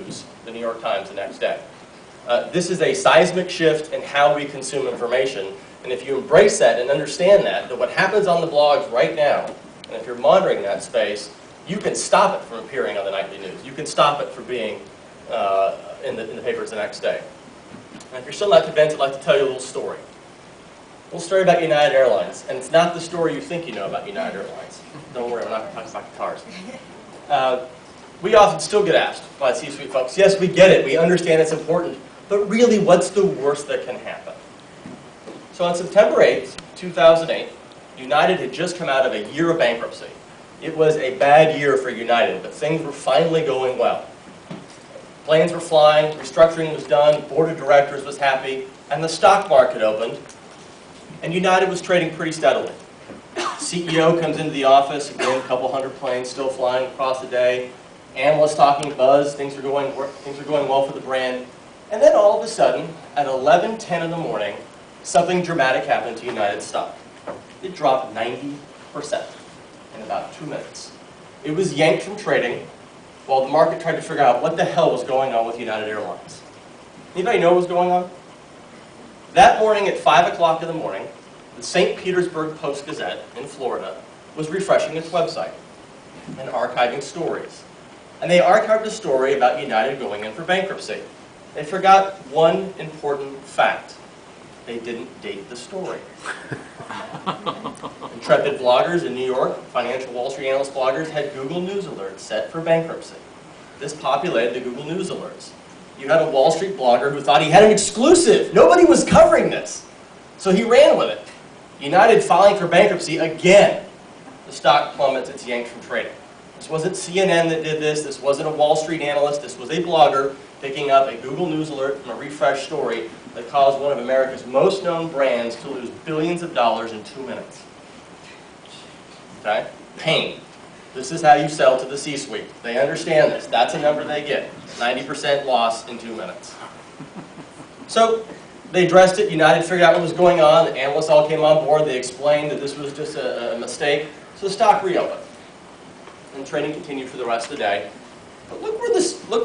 news, the New York Times, the next day. This is a seismic shift in how we consume information. And if you embrace that and understand that what happens on the blogs right now, and if you're monitoring that space, you can stop it from appearing on the nightly news. You can stop it from being in the papers the next day. And if you're still not convinced, I'd like to tell you a little story. A little story about United Airlines. And it's not the story you think you know about United Airlines. Don't worry, I'm not talking about cars. We often still get asked by C-suite folks, yes, we get it, we understand it's important, but really, what's the worst that can happen? So on September 8th, 2008, United had just come out of a year of bankruptcy. It was a bad year for United, but things were finally going well. Planes were flying, restructuring was done, board of directors was happy, and the stock market opened, and United was trading pretty steadily. CEO comes into the office, again, a couple hundred planes still flying across the day. Analysts talking buzz, things are going well for the brand. And then all of a sudden, at 11:10 in the morning, something dramatic happened to United stock. It dropped 90% in about 2 minutes. It was yanked from trading while the market tried to figure out what the hell was going on with United Airlines. Anybody know what was going on? That morning at 5 o'clock in the morning, the St. Petersburg Post-Gazette in Florida was refreshing its website and archiving stories. And they archived a story about United going in for bankruptcy. They forgot one important fact. They didn't date the story. Intrepid bloggers in New York, financial Wall Street analyst bloggers, had Google News alerts set for bankruptcy. This populated the Google News alerts. You had a Wall Street blogger who thought he had an exclusive. Nobody was covering this. So he ran with it. United filing for bankruptcy again. The stock plummets, it's yanked from trading. This wasn't CNN that did this. This wasn't a Wall Street analyst. This was a blogger picking up a Google News alert from a refresh story that caused one of America's most known brands to lose billions of dollars in 2 minutes. Okay? Pain. This is how you sell to the C-suite. They understand this. That's a number they get. 90% loss in 2 minutes. So they addressed it. United figured out what was going on. The analysts all came on board. They explained that this was just a mistake. So the stock reopened. And trading continued for the rest of the day. But look where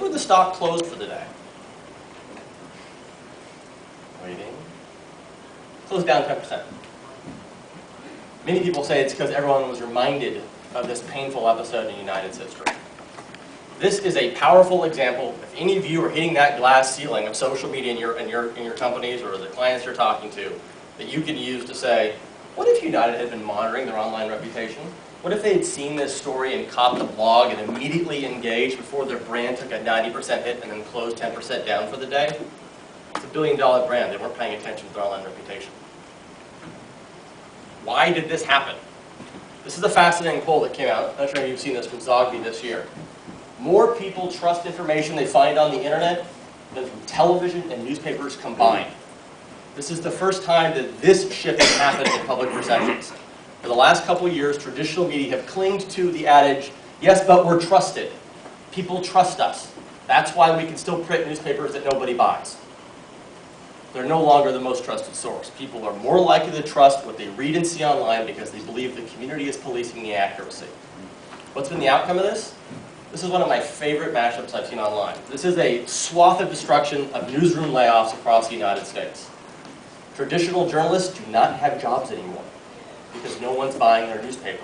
the stock closed for the day. Waiting. Closed down 10%. Many people say it's because everyone was reminded of this painful episode in United's history. This is a powerful example. If any of you are hitting that glass ceiling of social media in your companies or the clients you're talking to, that you can use to say, what if United had been monitoring their online reputation? What if they had seen this story and caught the blog and immediately engaged before their brand took a 90% hit and then closed 10% down for the day? It's a billion-dollar brand. They weren't paying attention to their online reputation. Why did this happen? This is a fascinating poll that came out. I'm not sure if you've seen this from Zogby this year. More people trust information they find on the internet than from television and newspapers combined. This is the first time that this shift has happened in public perceptions. For the last couple of years, traditional media have clinged to the adage, yes, but we're trusted. People trust us. That's why we can still print newspapers that nobody buys. They're no longer the most trusted source. People are more likely to trust what they read and see online because they believe the community is policing the accuracy. What's been the outcome of this? This is one of my favorite mashups I've seen online. This is a swath of destruction of newsroom layoffs across the United States. Traditional journalists do not have jobs anymore because no one's buying their newspaper.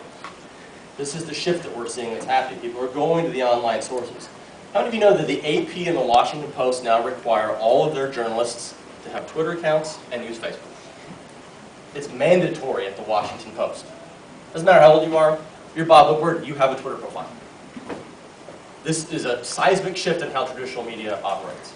This is the shift that we're seeing that's happening. People are going to the online sources. How many of you know that the AP and the Washington Post now require all of their journalists to have Twitter accounts and use Facebook? It's mandatory at the Washington Post. Doesn't matter how old you are, if you're Bob Woodward, you have a Twitter profile. This is a seismic shift in how traditional media operates.